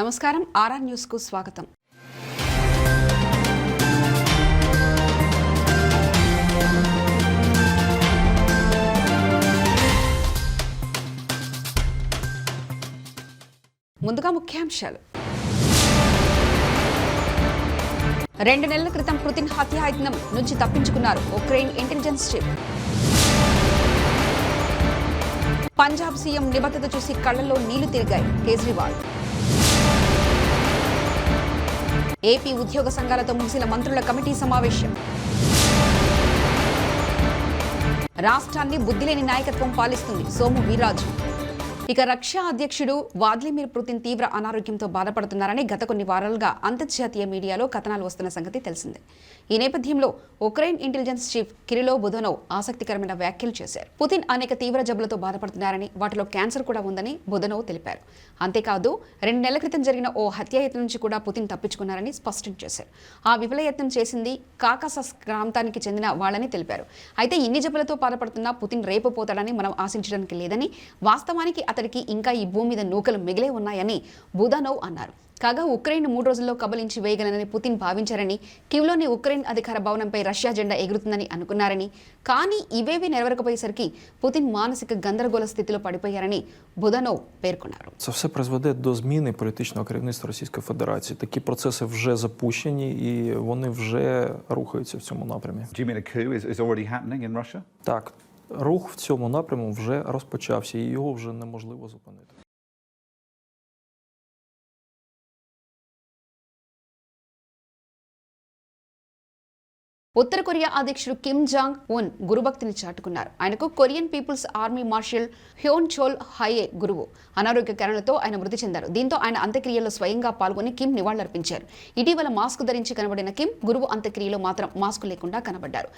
నమస్కారం RR news కు స్వాగతం. ముందుగా ముఖ్యాంశాలు. 2 నెలల క్రితం పుతిన్ హత్యాయత్నం నుంచి తప్పించుకున్నారు Ukraine intelligence chief. Punjab CM నిబద్ధత చూసి కళ్లలో నీళ్లు తిరిగాయి కేజ్రీవాల్. ఏపీ ఉద్యోగ సంఘాలతో ముగిసిన మంత్రుల కమిటీ సమావేశం. రాష్ట్రాన్ని బుద్ధిలేని నాయకత్వం పాలిస్తుంది సోము వీర్రాజు. ఇక రష్యా అధ్యక్షుడు వ్లాదిమిర్ పుతిన్ తీవ్ర అనారోగ్యంతో బాధపడుతున్నారని గత కొన్ని వారాలుగా అంతర్జాతీయ మీడియాలో కథనాలు వస్తున్న సంగతి తెలిసిందే. ఈ నేపథ్యంలో ఉక్రెయిన్ ఇంటెలిజెన్స్ చీఫ్ కిరిలో బుదనోవ్ ఆసక్తికరమైన వ్యాఖ్యలు చేశారు. పుతిన్ అనేక తీవ్ర జబ్బులతో బాధపడుతున్నారని, వాటిలో క్యాన్సర్ కూడా ఉందని బుదనోవ్ తెలిపారు. అంతేకాదు 2 నెలల క్రితం జరిగిన ఓ హత్యాయత్నం నుంచి కూడా పుతిన్ తప్పించుకున్నారని స్పష్టం చేశారు. ఆ విఫలయత్నం చేసింది కాకాసస్ ప్రాంతానికి చెందిన వాళ్ళని తెలిపారు. అయితే ఇన్ని జబ్బులతో బాధపడుతున్న పుతిన్ రేపు పోతాడని మనం ఆశించడానికి లేదని, వాస్తవానికి అతడికి ఇంకా ఈ భూమి మీద నూకలు మిగిలే ఉన్నాయని బుదనోవ్ అన్నారు. కాగా ఉక్రెయిన్ 3 రోజుల్లో కబలించి వేయగలనని పుతిన్ భావించారని, కివ్లోని ఉక్రెయిన్ అధికార భవనంపై రష్యా జెండా ఎగురుతుందని అనుకున్నారని, కానీ ఇవేవీ నెరవేరకపోయేసరికి పుతిన్ మానసిక గందరగోళ స్థితిలో పడిపోయారని బుదనోవ్ పేర్కొన్నారు. Це все призведе до зміни політичного керівництва Російської Федерації. Такі процеси вже запущені і вони вже рухаються в цьому напрямі. Do you mean a coup is already happening in Russia? Так, рух в цьому напряму вже розпочався і його вже неможливо зупинити. Uttara Korea అధ్యక్షుడు కిమ్ జాంగ్ ఉన్ గురుభక్తిని చాటుకున్నారు. ఆయనకు కొరియన్ పీపుల్స్ ఆర్మీ మార్షల్ హ్యోన్ చోల్ హయే గురువు. అనారోగ్య కారణాలతో ఆయన మృతి చెందారు. దీంతో ఆయన అంత్యక్రియల్లో స్వయంగా పాల్గొని కిమ్ నివాళులర్పించారు. ఇటీవల మాస్క్ ధరించి కనబడిన కిమ్ గురువు అంత్యక్రియలో మాత్రం మాస్క్ లేకుండా కనబడ్డారు.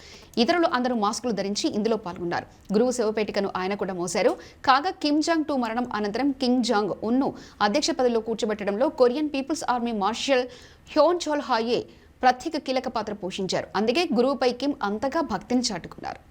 ఇతరులు అందరూ మాస్కులు ధరించి ఇందులో పాల్గొన్నారు. గురువు శవపేటికను ఆయన కూడా మోశారు. కాగా కిమ్ జాంగ్ 2 మరణం అనంతరం కిమ్ జాంగ్ ఉన్ను అధ్యక్ష పదవిలో కూర్చోబెట్టడంలో కొరియన్ పీపుల్స్ ఆర్మీ మార్షల్ హ్యోన్ చోల్ హయే ప్రత్యేక కీలక పాత్ర పోషించారు. అందుకే గురువుపై కిమ్ అంతగా భక్తిని చాటుకున్నారు.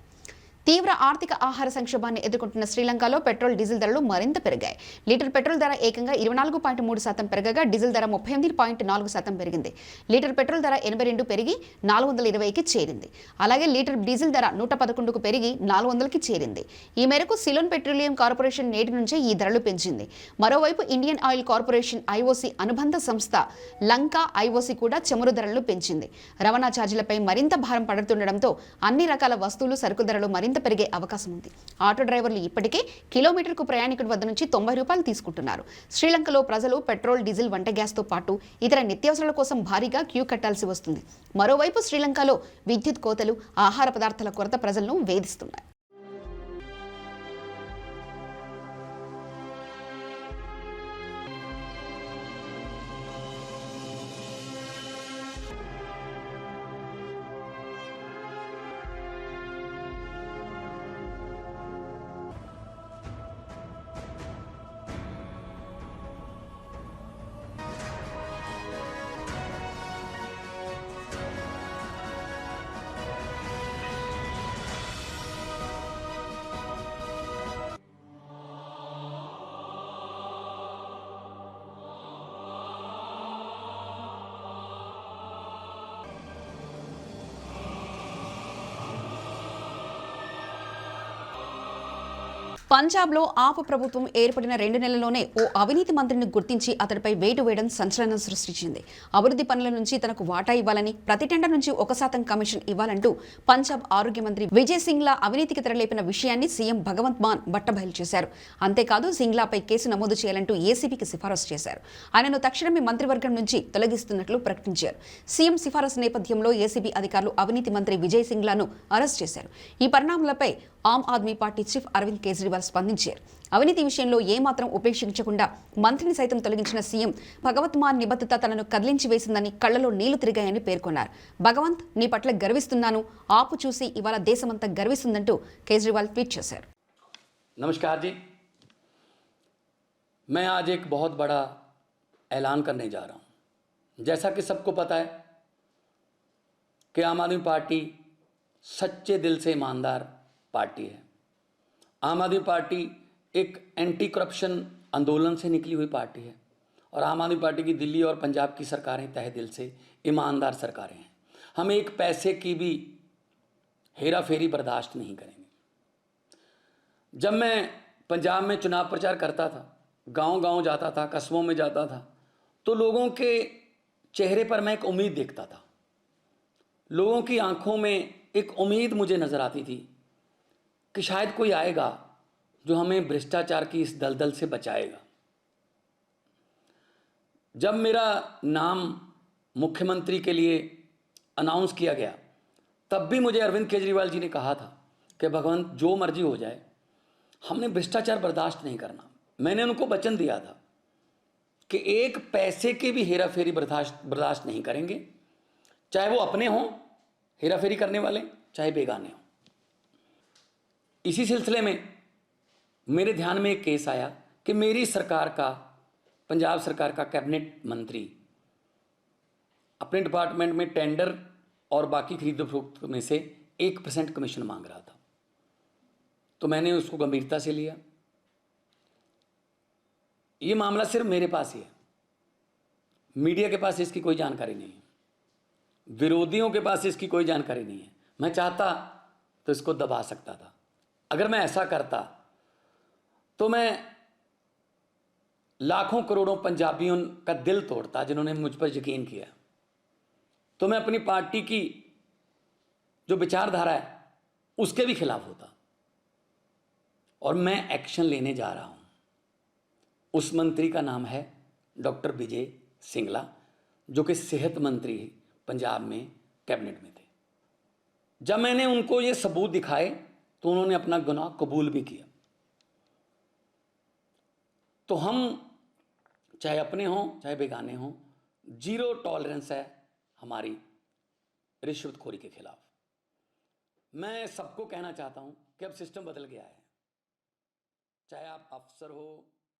తీవ్ర ఆర్థిక ఆహార సంక్షోభాన్ని ఎదుర్కొంటున్న శ్రీలంకలో పెట్రోల్, డీజిల్ ధరలు మరింత పెరిగాయి. లీటర్ పెట్రోల్ ధర ఏకంగా 24.3% పెరగగా డీజిల్ ధర 38.4% పెరిగింది. లీటర్ పెట్రోల్ ధర 82 పెరిగి 420కి చేరింది. అలాగే లీటర్ డీజిల్ ధర 111కు పెరిగి 400కి చేరింది. ఈ మేరకు సిలోన్ పెట్రోలియం కార్పొరేషన్ నేటి నుంచే ఈ ధరలు పెంచింది. మరోవైపు ఇండియన్ ఆయిల్ కార్పొరేషన్ ఐఓసీ అనుబంధ సంస్థ లంకా ఐఓసీ కూడా చమురు ధరలను పెంచింది. రవాణా ఛార్జీలపై మరింత భారం పడుతుండటంతో అన్ని రకాల వస్తువులు, సరుకు ధరలు మరింత పెరిగే అవకాశం ఉంది. ఆటో డ్రైవర్లు ఇప్పటికే కిలోమీటర్కు ప్రయాణికుడి వద్ద నుంచి 90 రూపాయలు తీసుకుంటున్నారు. శ్రీలంకలో ప్రజలు పెట్రోల్, డీజిల్, వంట గ్యాస్తో పాటు ఇతర నిత్యావసరాల కోసం భారీగా క్యూ కట్టాల్సి వస్తుంది. మరోవైపు శ్రీలంకలో విద్యుత్ కోతలు, ఆహార పదార్థాల కొరత ప్రజలను వేధిస్తున్నాయి. పంజాబ్లో ఆప్ ప్రభుత్వం ఏర్పడిన 2 నెలల్లోనే ఓ అవినీతి మంత్రిని గుర్తించి అతడిపై వేటు వేయడం సంచలనం సృష్టించింది. అభివృద్ధి పనుల నుంచి తనకు వాటా ఇవ్వాలని, ప్రతి టెండర్ నుంచి 1% కమిషన్ ఇవ్వాలంటూ పంజాబ్ ఆరోగ్య మంత్రి విజయ్ సింగ్లా అవినీతికి తెరలేపిన విషయాన్ని సీఎం భగవంత్ మాన్ బట్టబయలు చేశారు. అంతేకాదు సింగ్లాపై కేసు నమోదు చేయాలంటూ ఏసీబీకి సిఫారసు చేశారు. ఆయనను తక్షణమే మంత్రివర్గం నుంచి తొలగిస్తున్నట్లు ప్రకటించారు. సీఎం సిఫారసు నేపథ్యంలో ఏసీబీ అధికారులు అవినీతి మంత్రి విజయ్ సింగ్లాను అరెస్ట్ చేశారు. ఈ పరిణామాలపై ఆమ్ ఆద్మీ పార్టీ చీఫ్ అరవింద్ కేజ్రీవాల్ స్పందించారు. అవినీతి విషయంలో ఏమాత్రం ఉపేక్షించకుండా మంత్రిని సైతం తొలగించిన సీఎం భగవంత్ మాన్ నిబద్ధత తనను కదిలించి వేసిందని, కళ్లలో నీళ్లు తిరిగాయని పేర్కొన్నారు. భగవంత్, నీ పట్ల గర్విస్తున్నాను, ఆపు చూసి ఇవాళ దేశమంతా గర్విస్తుందంటూ కేజ్రీవాల్ ట్వీట్ చేశారు. नमस्कार जी, मैं आज एक बहुत बड़ा ऐलान करने जा रहा हूँ. जैसा कि सबको पता है कि आम आदमी पार्टी सच्चे दिल से ईमानदार पार्टी है. आम आदमी पार्टी एक एंटी करप्शन आंदोलन से निकली हुई पार्टी है और आम आदमी पार्टी की दिल्ली और पंजाब की सरकारें तहे दिल से ईमानदार सरकारें हैं। हम एक पैसे की भी हेरा फेरी बर्दाश्त नहीं करेंगे। जब मैं पंजाब में चुनाव प्रचार करता था, गांव-गांव जाता था, कस्बों में जाता था, तो लोगों के चेहरे पर मैं एक उम्मीद देखता था। लोगों की आंखों में एक उम्मीद मुझे नज़र आती थी कि शायद कोई आएगा जो हमें भ्रष्टाचार की इस दलदल से बचाएगा। जब मेरा नाम मुख्यमंत्री के लिए अनाउंस किया गया, तब भी मुझे अरविंद केजरीवाल जी ने कहा था कि भगवंत जो मर्जी हो जाए, हमने भ्रष्टाचार बर्दाश्त नहीं करना। मैंने उनको वचन दिया था कि एक पैसे के भी हेरा फेरी बर्दाश्त नहीं करेंगे, चाहे वो अपने हों हेरा फेरी करने वाले, चाहे बेगाने हों। इसी सिलसिले में मेरे ध्यान में एक केस आया कि मेरी सरकार का, पंजाब सरकार का कैबिनेट मंत्री अपने डिपार्टमेंट में टेंडर और बाकी खरीदो फरोख्त में से 1% कमीशन मांग रहा था। तो मैंने उसको गंभीरता से लिया। ये मामला सिर्फ मेरे पास ही है, मीडिया के पास इसकी कोई जानकारी नहीं है, विरोधियों के पास इसकी कोई जानकारी नहीं है। मैं चाहता तो इसको दबा सकता था। अगर मैं ऐसा करता तो मैं लाखों करोड़ों पंजाबियों का दिल तोड़ता जिन्होंने मुझ पर यकीन किया। तो मैं अपनी पार्टी की जो विचारधारा है उसके भी खिलाफ होता, और मैं एक्शन लेने जा रहा हूं। उस मंत्री का नाम है डॉक्टर विजय सिंगला, जो कि सेहत मंत्री पंजाब में कैबिनेट में थे। जब मैंने उनको ये सबूत दिखाए तो उन्होंने अपना गुनाह कबूल भी किया। तो हम चाहे अपने हों चाहे बेगाने हों, जीरो टॉलरेंस है हमारी रिश्वतखोरी के खिलाफ। मैं सबको कहना चाहता हूं कि अब सिस्टम बदल गया है। चाहे आप अफसर हो,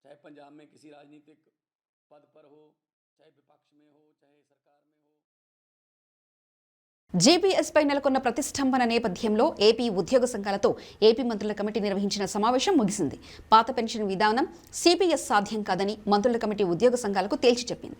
चाहे पंजाब में किसी राजनीतिक पद पर हो, चाहे विपक्ष में हो, चाहे सरकार में हो। జీపీఎస్ పై నెలకొన్న ప్రతిష్టంభన నేపథ్యంలో ఏపీ ఉద్యోగ సంఘాలతో ఏపీ మంత్రుల కమిటీ నిర్వహించిన సమావేశం ముగిసింది. పాత పెన్షన్ విధానం సిపిఎస్ సాధ్యం కాదని మంత్రుల కమిటీ ఉద్యోగ సంఘాలకు తేల్చి చెప్పింది.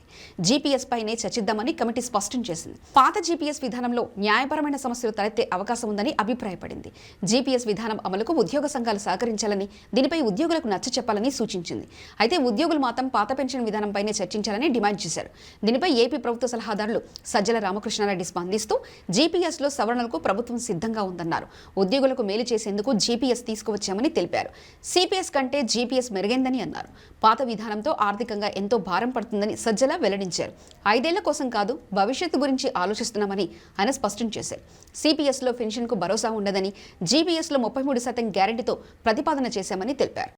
జీపీఎస్ పైనే చర్చిద్దామని కమిటీ స్పష్టం చేసింది. పాత జీపీఎస్ విధానంలో న్యాయపరమైన సమస్యలు తలెత్తే అవకాశం ఉందని అభిప్రాయపడింది. జీపీఎస్ విధానం అమలుకు ఉద్యోగ సంఘాలు సహకరించాలని, దీనిపై ఉద్యోగులకు నచ్చ చెప్పాలని సూచించింది. అయితే ఉద్యోగులు మాత్రం పాత పెన్షన్ విధానంపైనే చర్చించాలని డిమాండ్ చేశారు. దీనిపై ఏపీ ప్రభుత్వ సలహాదారులు సజ్జల రామకృష్ణారెడ్డి స్పందిస్తూ జీపీఎస్లో సవరణలకు ప్రభుత్వం సిద్ధంగా ఉందన్నారు. ఉద్యోగులకు మేలు చేసేందుకు జీపీఎస్ తీసుకువచ్చామని తెలిపారు. సిపిఎస్ కంటే జీపీఎస్ మెరుగైందని అన్నారు. పాత విధానంతో ఆర్థికంగా ఎంతో భారం పడుతుందని సజ్జల వెల్లడించారు. 5 ఏళ్ల కోసం కాదు, భవిష్యత్తు గురించి ఆలోచిస్తున్నామని ఆయన స్పష్టం చేశారు. సిపిఎస్లో పెన్షన్కు భరోసా ఉండదని, జీపీఎస్లో 33% గ్యారెంటీతో ప్రతిపాదన చేశామని తెలిపారు.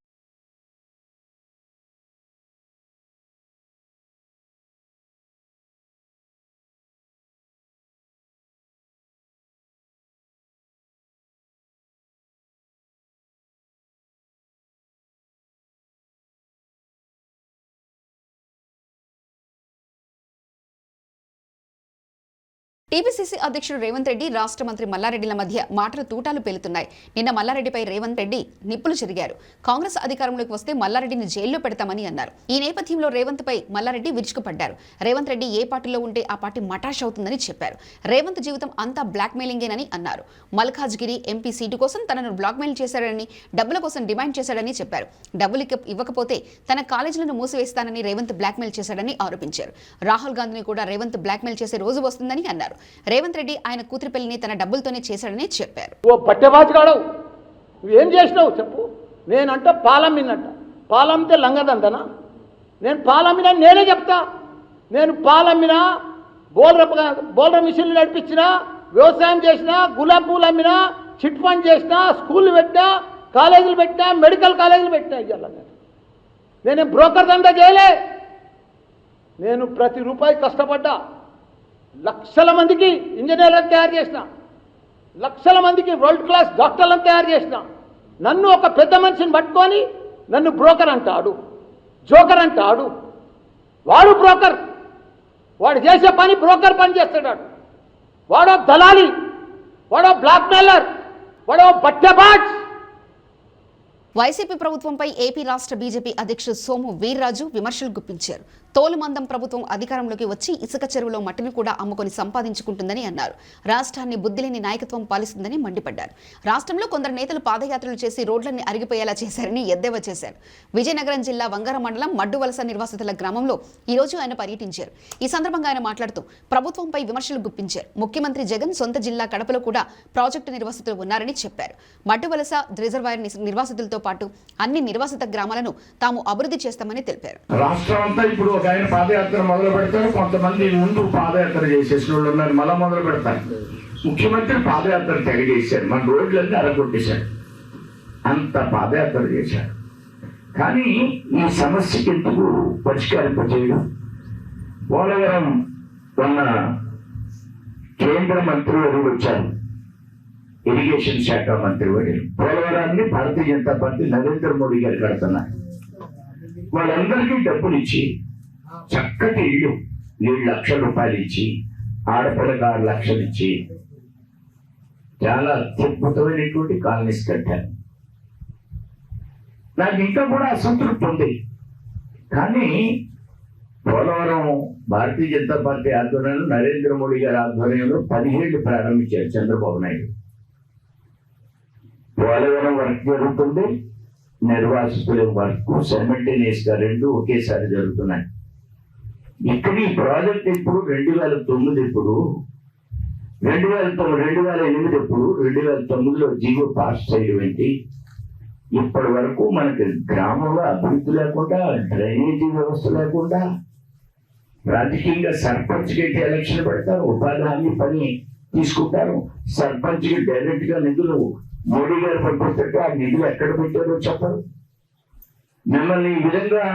టీపీసీసీ అధ్యక్షుడు రేవంత్ రెడ్డి, రాష్ట్ర మంత్రి మల్లారెడ్డిల మధ్య మాటల తూటాలు పేలుతున్నాయి. నిన్న మల్లారెడ్డిపై రేవంత్ రెడ్డి నిప్పులు చెరిగారు. కాంగ్రెస్ అధికారంలోకి వస్తే మల్లారెడ్డిని జైల్లో పెడతామని అన్నారు. ఈ నేపథ్యంలో రేవంత్ పై మల్లారెడ్డి విరుచుకుపడ్డారు. రేవంత్ రెడ్డి ఏ పార్టీలో ఉంటే ఆ పార్టీ మటాష్ అవుతుందని చెప్పారు. రేవంత్ జీవితం అంతా బ్లాక్మెయిలింగేనని అన్నారు. మల్కాజ్గిరి ఎంపీ సీటు కోసం తనను బ్లాక్మెయిల్ చేశాడని, డబ్బుల కోసం డిమాండ్ చేశాడని చెప్పారు. డబ్బులు ఇవ్వకపోతే తన కాలేజీలను మూసివేస్తానని రేవంత్ బ్లాక్మెయిల్ చేశాడని ఆరోపించారు. రాహుల్ గాంధీని కూడా రేవంత్ బ్లాక్మెయిల్ చేసే రోజు వస్తుందని అన్నారు. రేవంత్ రెడ్డి ఆయన కూతురి పెళ్లిని తన డబ్బులతోనే చేశాడని చెప్పారు. ఓ బట్టెబాజుగాడవు, నువ్వేం చేసినావు చెప్పు. నేనంట పాలమ్మినంట, పాలమ్మితే లంగదంతనా? నేను పాలమ్మినా నేనే చెప్తా. నేను పాలమ్మినా, బోల్ర మిషన్లు నడిపించినా, వ్యవసాయం చేసినా, గులాబీ పూలు అమ్మినా, చిట్ ఫండ్ చేసినా, స్కూళ్ళు పెట్టినా, కాలేజీలు పెట్టినా, మెడికల్ కాలేజీలు పెట్టినా. ఇవాళ నేనేం బ్రోకర్ దందా చేయలే. నేను ప్రతి రూపాయి కష్టపడ్డా. లక్షల మందికి ఇంజనీర్లను తయారు చేసిన, లక్షల మందికి వరల్డ్ క్లాస్ డాక్టర్లను తయారు చేసిన. నన్ను ఒక పెద్ద మనిషిని పట్టుకొని నన్ను బ్రోకర్ అంటాడు, జోకర్ అంటాడు. వాడు బ్రోకర్, వాడు చేసే పని బ్రోకర్ పని చేస్తాడు. వాడో దళాలి, వాడో బ్లాక్మెయిలర్, వాడో బట్టెబాజ్. వైసీపీ ప్రభుత్వంపై ఏపీ రాష్ట్ర బీజేపీ అధ్యక్షుడు సోము వీర్రాజు విమర్శలు గుప్పించారు. తోలుమందం ప్రభుత్వం అధికారంలోకి వచ్చి ఇసుక చెరువులో మట్టిని కూడా అమ్ముకొని సంపాదించుకుంటుందని అన్నారు. రాష్ట్రాన్ని బుద్ధిలేని నాయకత్వం పాలిస్తుందని మండిపడ్డారు. రాష్ట్రంలో కొందరు నేతలు పాదయాత్రలు చేసి రోడ్లన్నీ అరిగిపోయేలా చేశారని ఎద్దేవా చేశారు. విజయనగరం జిల్లా వంగర మండలం మడ్డువలస నిర్వాసితుల గ్రామంలో ఈ రోజు ఆయన పర్యటించారు. ఈ సందర్భంగా ఆయన మాట్లాడుతూ ప్రభుత్వంపై విమర్శలు గుప్పించారు. ముఖ్యమంత్రి జగన్ సొంత జిల్లా కడపలో కూడా ప్రాజెక్టు నిర్వాసితులు ఉన్నారని చెప్పారు. మడ్డువలస రిజర్వాయర్ నిర్వాసితులతో పాటు అన్ని నిర్వాసిత గ్రామాలను తాము అభివృద్ధి చేస్తామని తెలిపారు. రాష్ట్రం అంతా ఇప్పుడు ఒక ఆయన పాదయాత్ర మొదలు పెడతారు, కొంతమంది ముందు పాదయాత్ర చేసేసిన వాళ్ళు ఉన్నారు, మళ్ళా మొదలు పెడతారు. ముఖ్యమంత్రి పాదయాత్ర తెగ చేశారు, మన రోడ్లన్నీ అరగొట్టేశారు, అంత పాదయాత్ర చేశారు. కానీ ఈ సమస్యకి ఎందుకు పరిష్కరింపజేయడం? పోలవరం ఉన్న కేంద్ర మంత్రి వర్యులు వచ్చారు, ఇరిగేషన్ శాఖ మంత్రి వర్యులు. పోలవరాన్ని భారతీయ జనతా పార్టీ నరేంద్ర మోడీ గారు కడుతున్నారు. వాళ్ళందరికీ డబ్బులు ఇచ్చి చక్కటి ఇల్లు 7 లక్షల రూపాయలు ఇచ్చి, ఆడపిల్లకి 6 లక్షలు ఇచ్చి చాలా అత్యద్భుతమైనటువంటి కాలనీస్ కట్టారు. నాకు ఇంకా కూడా అసంతృప్తి ఉంది. కానీ పోలవరం భారతీయ జనతా పార్టీ ఆధ్వర్యంలో, నరేంద్ర మోడీ గారి ఆధ్వర్యంలో 17 ప్రారంభించారు చంద్రబాబు నాయుడు. పోలవరం వర్క్ జరుగుతుంది, నిర్వాసితుల వర్క్ సైమల్టేనియస్ గా 2 ఒకేసారి జరుగుతున్నాయి. ఇక్కడ ఈ ప్రాజెక్ట్ ఇప్పుడు 2009 ఇప్పుడు 2008 ఎప్పుడు 2009లో జీవో పాస్ చేయడం ఏంటి? ఇప్పటి వరకు మనకి గ్రామంలో అభివృద్ధి లేకుండా, డ్రైనేజీ వ్యవస్థ లేకుండా, రాజకీయంగా సర్పంచ్ కి ఎలక్షన్ పెడతారు, ఉపాధి హామీ పని తీసుకుంటారు, సర్పంచ్ కి డైరెక్ట్ గా నిధులు మోడీ గారు పంపిస్తుంటే ఆ నిధులు ఎక్కడ పెట్టారో చెప్పరు. మిమ్మల్ని ఈ విధంగా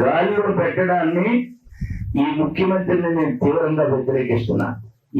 గాలిలో పెట్టడాన్ని ఈ ముఖ్యమంత్రిని నేను తీవ్రంగా వ్యతిరేకిస్తున్నా.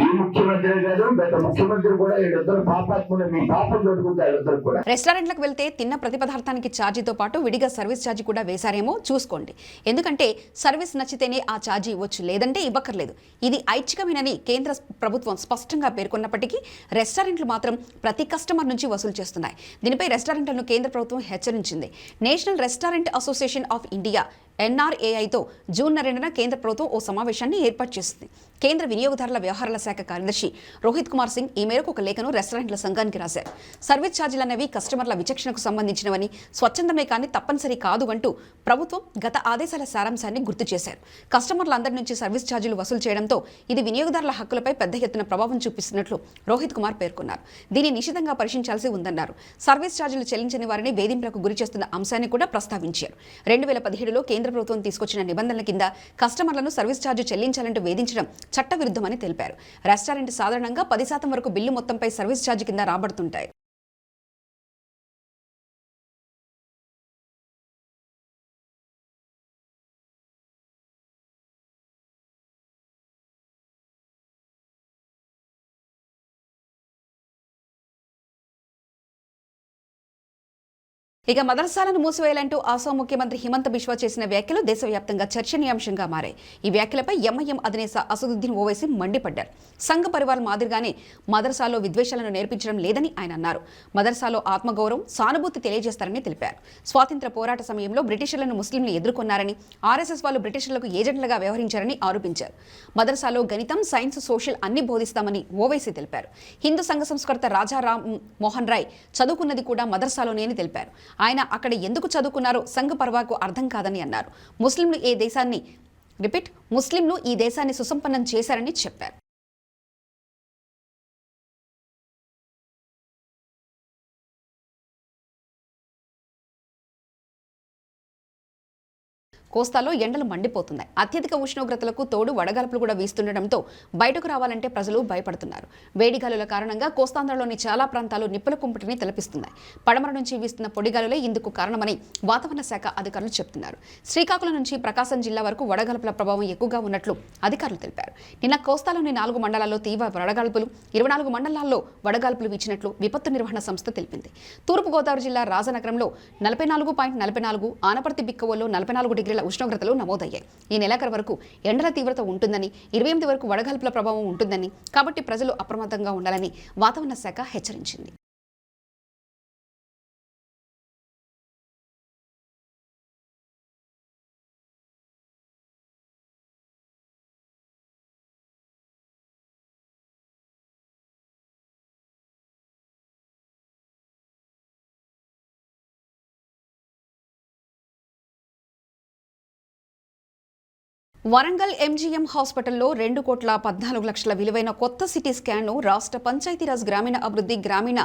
ఈ ముఖ్యమంత్రి గారు గత ముఖ్యమంత్రి కూడా వీళ్ళిద్దరు పాపాత్ములు, మీ పాపం దొరుకుతారు వీళ్ళిద్దరు కూడా. రెస్టారెంట్లకు వెళ్తే తిన్న ప్రతి పదార్థానికి ఛార్జీతో పాటు విడిగా సర్వీస్ ఛార్జీ కూడా వేశారేమో చూసుకోండి. ఎందుకంటే సర్వీస్ నచ్చితేనే ఆ ఛార్జీ ఇవ్వచ్చు, లేదంటే ఇవ్వక్కర్లేదు. ఇది ఐచ్ఛికమేనని కేంద్ర ప్రభుత్వం స్పష్టంగా పేర్కొన్నప్పటికీ రెస్టారెంట్లు మాత్రం ప్రతి కస్టమర్ నుంచి వసూలు చేస్తున్నాయి. దీనిపై రెస్టారెంట్లను కేంద్ర ప్రభుత్వం హెచ్చరించింది. National restaurant association of India NRAIతో జూన్ 2న కేంద్ర ప్రభుత్వం ఓ సమావేశాన్ని ఏర్పాటు చేసింది. కేంద్ర వినియోగదారుల వ్యవహారాల శాఖ కార్యదర్శి రోహిత్ కుమార్ సింగ్ ఈ మేరకు ఒక లేఖను రెస్టారెంట్ల సంఘానికి రాశారు. సర్వీస్ ఛార్జీలు అనేవి కస్టమర్ల విచక్షణకు సంబంధించినవని, స్వచ్ఛందమే కానీ తప్పనిసరి కాదు అంటూ ప్రభుత్వం గత ఆదేశాల సారాంశాన్ని గుర్తు చేశారు. కస్టమర్లందరి నుంచి సర్వీస్ ఛార్జీలు వసూలు చేయడంతో ఇది వినియోగదారుల హక్కులపై పెద్ద ఎత్తున ప్రభావం చూపిస్తున్నట్లు రోహిత్ కుమార్ పేర్కొన్నారు. దీన్ని నిశితంగా పరిశీలించాల్సి ఉందన్నారు. సర్వీస్ ఛార్జీలు చెల్లించని వారిని వేధింపులకు గురి చేస్తున్న అంశాన్ని కూడా ప్రస్తావించారు. 2017లో కేంద్ర ప్రభుత్వం తీసుకొచ్చిన నిబంధనల కింద కస్టమర్లను సర్వీస్ ఛార్జీ చెల్లించాలంటూ వేధించడం చట్టవిరుద్ధమని తెలిపారు. రెస్టారెంట్ సాధారణంగా 10% వరకు బిల్లు మొత్తంపై సర్వీస్ ఛార్జీ కింద రాబడుతుంటాయి. ఇక మదర్సాలను మూసివేయాలంటూ అసోం ముఖ్యమంత్రి హిమంత బిశ్వా చేసిన వ్యాఖ్యలు దేశవ్యాప్తంగా చర్చనీయాంశంగా మారాయి. ఈ వ్యాఖ్యలపై ఎంఐఎం అధినేత అసదుద్దీన్ ఓవైసీ మండిపడ్డారు. సంఘ పరివార్ మాదిరిగానే మదర్సాలో విద్వేషాలను నేర్పించడం లేదని ఆయన అన్నారు. మదర్సాలో ఆత్మగౌరవం, సానుభూతి తెలియజేస్తారని తెలిపారు. స్వాతంత్ర పోరాట సమయంలో బ్రిటిషర్లను ముస్లింలు ఎదుర్కొన్నారని, ఆర్ఎస్ఎస్ వాళ్ళు బ్రిటిషర్లకు ఏజెంట్లుగా వ్యవహరించారని ఆరోపించారు. మదర్సాలో గణితం, సైన్స్, సోషల్ అన్ని బోధిస్తామని ఓవైసీ తెలిపారు. హిందూ సంఘ సంస్కర్త రాజా రామ్ మోహన్ రాయ్ చదువుకున్నది కూడా మదర్సాలోనే అని తెలిపారు. ఆయన అక్కడ ఎందుకు చదువుకున్నారో సంఘ పర్వాకు అర్థం కాదని అన్నారు. ముస్లింలు ఈ దేశాన్ని సుసంపన్నం చేశారని చెప్పారు. కోస్తాలో ఎండలు మండిపోతున్నాయి. అత్యధిక ఉష్ణోగ్రతలకు తోడు వడగాల్పులు కూడా వీస్తుండటంతో బయటకు రావాలంటే ప్రజలు భయపడుతున్నారు. వేడిగాలుల కారణంగా కోస్తాంధ్రలోని చాలా ప్రాంతాలు నిప్పుల కుంపటిని తలపిస్తున్నాయి. పడమర నుంచి వీస్తున్న పొడిగాలులే ఇందుకు కారణమని వాతావరణ శాఖ అధికారులు చెబుతున్నారు. శ్రీకాకుళం నుంచి ప్రకాశం జిల్లా వరకు వడగాల్పుల ప్రభావం ఎక్కువగా ఉన్నట్లు అధికారులు తెలిపారు. నిన్న కోస్తాలోని 4 మండలాల్లో తీవ్ర వడగాల్పులు, 24 మండలాల్లో వడగాల్పులు వీచినట్లు విపత్తు నిర్వహణ సంస్థ తెలిపింది. తూర్పుగోదావరి జిల్లా రాజనగరంలో 44.44, ఆనపర్తి బిక్కవోల్లో 44 డిగ్రీల ఉష్ణోగ్రతలు నమోదయ్యాయి. ఈ నెలాఖరు వరకు ఎండల తీవ్రత ఉంటుందని, 28 వరకు వడగాల్పుల ప్రభావం ఉంటుందని, కాబట్టి ప్రజలు అప్రమత్తంగా ఉండాలని వాతావరణ శాఖ హెచ్చరించింది. వరంగల్ ఎంజీఎం హాస్పిటల్లో 2,14,00,000 విలువైన కొత్త సిటీ స్కాన్ను రాష్ట్ర పంచాయతీరాజ్ గ్రామీణ అభివృద్ధి గ్రామీణ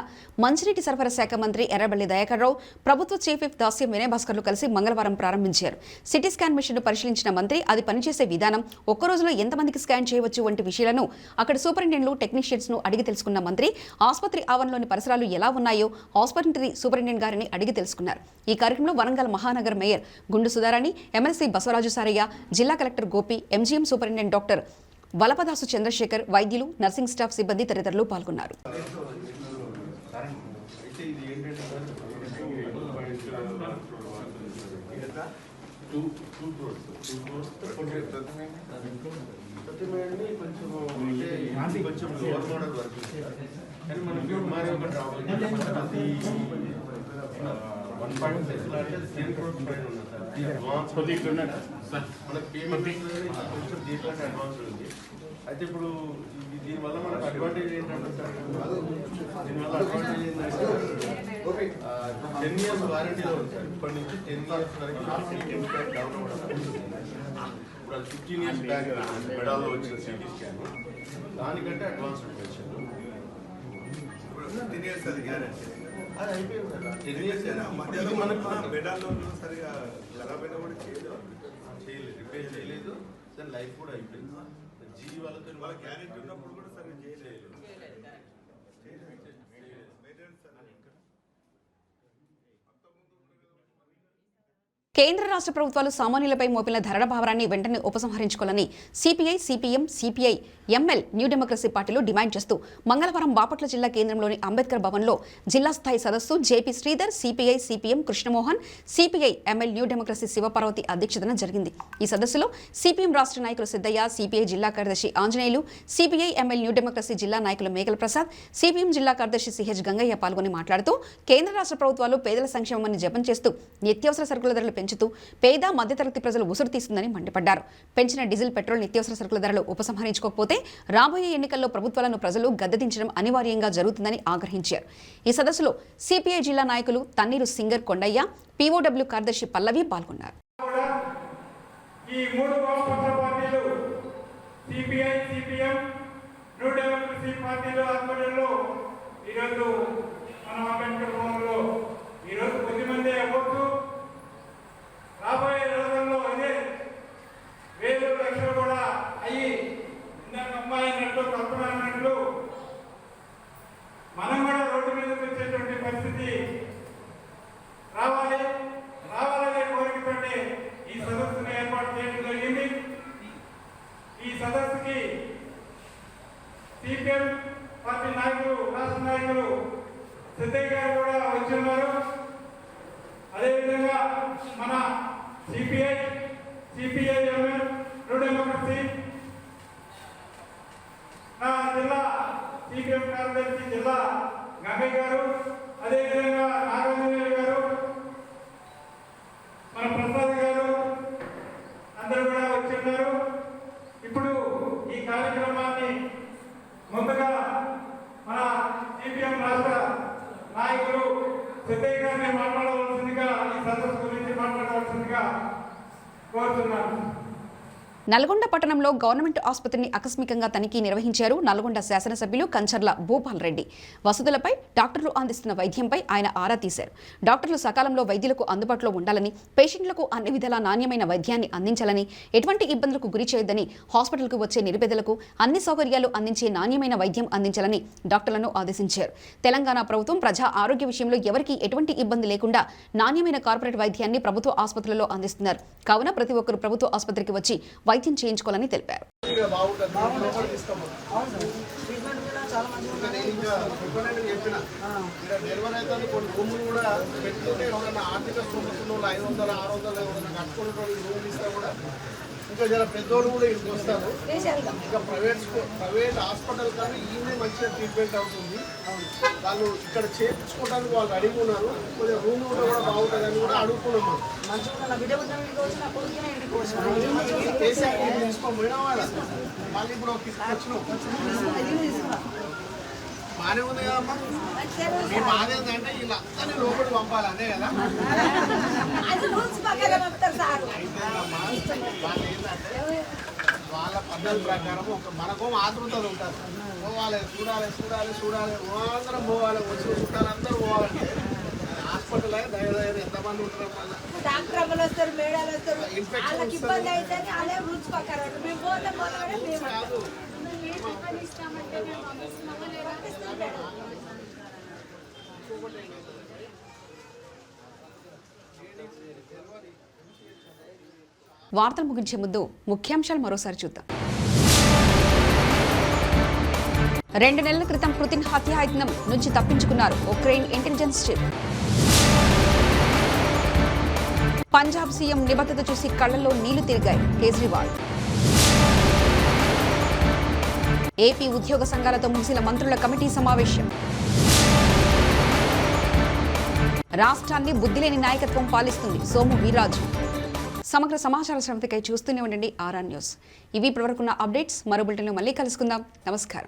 మంచినీటి సరఫరా శాఖ మంత్రి ఎర్రబెల్లి దయాకర్రావు ప్రభుత్వ చీఫ్ విప్ దాస్యం వినయభాస్కర్లు కలిసి మంగళవారం ప్రారంభించారు. సిటీ స్కాన్ మిషన్ను పరిశీలించిన మంత్రి అది పనిచేసే విధానం, ఒక్క రోజులో ఎంతమందికి స్కాన్ చేయవచ్చు వంటి విషయాలను అక్కడ సూపరింటెండెంట్లు టెక్నీషియన్స్ను అడిగి తెలుసుకున్న మంత్రి ఆసుపత్రి ఆవరణలోని పరిసరాలు ఎలా ఉన్నాయో ఆసుపత్రి సూపరింటెండెంట్ గారిని అడిగి తెలుసుకున్నారు. ఈ కార్యక్రమంలో వరంగల్ మహానగర్ మేయర్ గుండు సుధారాణి, ఎమ్మెల్సీ బసవరాజు సారయ్య, జిల్లా collector Gopi, MGM superintendent doctor Valapadasu Chandrashekar, వైద్యులు, నర్సింగ్ స్టాఫ్ సిబ్బంది తదితరులు పాల్గొన్నారు. అయితే ఇప్పుడు దీనివల్ల మనకు అడ్వాంటేజ్ ఏంటంటే దీనివల్ల అడ్వాంటేజ్ ఏంటంటే 10 years వారంటీలో ఉంది సార్. ఇప్పటి నుంచి 10 years వరకు డౌన్ అవ్వడం ఇప్పుడు అది 15 years బ్యాక్ మెడాల్లో వచ్చిన సిటీ స్కాన్ దానికంటే అడ్వాన్స్డ్ వచ్చాను. 10 years అది గ్యారెంటీ అది అయిపోయింది సార్. 10 years మనకు మెడాల్లో సరిగా ఖరాబ్ అయినా కూడా చేయలేదు, రిపేర్ చేయలేదు, దాని లైఫ్ కూడా అయిపోయింది. జీవి వాళ్ళతో వాళ్ళ గ్యారెంటీ ఉన్నప్పుడు కూడా సరిగ్గా చేయలేదు. కేంద్ర రాష్ట్ర ప్రభుత్వాలు సామాన్యులపై మోపిన ధరల భారాన్ని వెంటనే ఉపసంహరించుకోవాలని CPI, CPM, CPI, ML new democracy పార్టీలు డిమాండ్ చేస్తూ మంగళవారం బాపట్ల జిల్లా కేంద్రంలోని అంబేద్కర్ భవన్లో జిల్లా స్థాయి సదస్సు JP Sridhar, CPI, CPM Krishnamohan, CPI, ML new democracy Shivaparvati అధ్యక్షతన జరిగింది. ఈ సదస్సులో సిపిఎం రాష్ట్ర నాయకులు సిద్దయ్య, సిపిఐ జిల్లా కార్యదర్శి Anjaneyulu, CPI, ML new democracy జిల్లా నాయకులు మేఘల ప్రసాద్, సిపిఎం జిల్లా కార్యదర్శి సిహెచ్ గంగయ్య పాల్గొని మాట్లాడుతూ కేంద్ర రాష్ట్ర ప్రభుత్వాలు పేదల సంక్షేమాన్ని జపం చేస్తూ నిత్యావసర సరుకుల ధరలు పెంచుతూ పేద మధ్యతరగతి ప్రజలు ఉసురు తీస్తుందని మండిపడ్డారు. పెంచిన డీజిల్, పెట్రోల్, నిత్యావసర సరుకుల ధరలు ఉపసంహరించుకోకపోతే రాబోయే ఎన్నికల్లో ప్రభుత్వాలను ప్రజలు గద్దెదించడం అనివార్యంగా జరుగుతుందని ఆగ్రహించారు. ఈ సదస్సులో సిపిఐ జిల్లా నాయకులు తన్నీరు సింగర్ కొండయ్య, పీఓడబ్ల్యూ కార్యదర్శి పల్లవి పాల్గొన్నారు. ఈ మూడు వామపక్ష పార్టీలు సిపిఐ, సిపిఎం, న్యూ డెమోక్రసీ పార్టీల ఆధ్వర్యంలో ఈరోజు మన అంబేద్కర్ భవన్లో ఈరోజు కొద్దిమంది అవ్వచ్చు, రాబోయే రోజుల్లో అదే 1,000 లక్షలు కూడా అయ్యి ఇందాక అమ్మాయి అన్నట్టు కల్పన అన్నట్లు మనం కూడా రోడ్డు మీదకి వచ్చేటువంటి పరిస్థితి రావాలనే కోరికతోటి ఈ సదస్సును ఏర్పాటు చేయడం జరిగింది. ఈ సదస్సుకి సిపిఎం పార్టీ నాయకులు, రాష్ట్ర నాయకులు సిద్ధయ్య గారు కూడా వచ్చి ఉన్నారు. అదేవిధంగా మన CPI, CPI, ML new democracy నా జిల్లా సిపిఎం కార్యదర్శి జిల్లా గంగయ్య గారు, అదేవిధంగా నాగార్జున గారు, మన ప్రసాద్ గారు అందరూ కూడా వచ్చి ఉన్నారు. ఇప్పుడు ఈ కార్యక్రమాన్ని ముందుగా మన సిపిఎం రాష్ట్ర నాయకులు సిద్ధయ్య గారిని మాట్లాడవలసిందిగా, ఈ సదస్సు గురించి మాట్లాడవలసిందిగా కోరుతున్నాను. నల్గొండ పట్టణంలో గవర్నమెంట్ ఆసుపత్రిని ఆకస్మికంగా తనిఖీ నిర్వహించారు నల్గొండ శాసనసభ్యులు కంచర్ల భూపాల్ రెడ్డి. వసతులపై, డాక్టర్లు అందిస్తున్న వైద్యంపై ఆయన ఆరా తీశారు. డాక్టర్లు సకాలంలో వైద్యులకు అందుబాటులో ఉండాలని, పేషెంట్లకు అన్ని విధాల నాణ్యమైన వైద్యాన్ని అందించాలని, ఎటువంటి ఇబ్బందులకు గురి చేయొద్దని, హాస్పిటల్కు వచ్చే నిరుపేదలకు అన్ని సౌకర్యాలు అందించే నాణ్యమైన వైద్యం అందించాలని డాక్టర్లను ఆదేశించారు. తెలంగాణ ప్రభుత్వం ప్రజా ఆరోగ్య విషయంలో ఎవరికీ ఎటువంటి ఇబ్బంది లేకుండా నాణ్యమైన కార్పొరేట్ వైద్యాన్ని ప్రభుత్వ ఆసుపత్రులలో అందిస్తున్నారు. కావున ప్రతి ఒక్కరూ ప్రభుత్వ ఆసుపత్రికి వచ్చి వైద్యం చేయించుకోవాలని తెలిపారు. ఇంకా జర పెద్దోళ్ళు కూడా ఇంటికి వస్తారు. ఇంకా ప్రైవేట్ హాస్పిటల్ కానీ ఈయనే మంచిగా ట్రీట్మెంట్ అవుతుంది. వాళ్ళు ఇక్కడ చేయించుకోవడానికి వాళ్ళు అడిగి ఉన్నారు. కొద్దిగా రూమ్ కూడా బాగుంటుందని కూడా అడుగుతున్నాం. తీసుకోపోయినా మళ్ళీ ఇప్పుడు వచ్చినాం బాగానే ఉంది కదమ్మా. మీ బాధ ఏంటంటే వీళ్ళందరినీ లోపలికి పంపాలి అనే కదా. అయితే వాళ్ళు ఏంటంటే వాళ్ళ పద్ధతి ప్రకారం ఒక మనకు ఆతృత ఉంటుంది. పోవాలి, చూడాలి చూడాలి చూడాలి, అందరం పోవాలి, వచ్చి చుట్టాలు అందరూ పోవాలంటే హాస్పిటల్ దయచేసి ఎంతమంది ఉంటారు మళ్ళీ డాక్టర్ అవ్వలు వస్తారు, మేడాలు వస్తారు, వాళ్ళకి ఇబ్బంది అయితే అదే రూల్స్ ప్రకారం మేము పోతే కాదు. వార్తలు ముగించే ముందు ముఖ్యాంశాలు మరోసారి చూద్దాం. 2 నెలల క్రితం పుతిన్ హత్యాయత్నం నుంచి తప్పించుకున్నారు Ukraine intelligence chief. Punjab CM నిబద్ధత చూసి కళ్లలో నీళ్లు తిరిగాయి కేజ్రీవాల్. ఏపీ ఉద్యోగ సంఘాలతో ముగిసిన మంత్రుల కమిటీ సమావేశం. రాష్ట్రాన్ని బుద్ధిలేని నాయకత్వం పాలిస్తుంది సోము వీర్రాజు. సమగ్ర సమాచార శ్రవణతకై చూస్తూనే ఉండండి ఆర్ఆర్ న్యూస్. ఇవి ఇప్పటివరకున్న అప్డేట్స్. మరో బులెటిన్లో మళ్ళీ కలుసుకుందాం. నమస్కారం.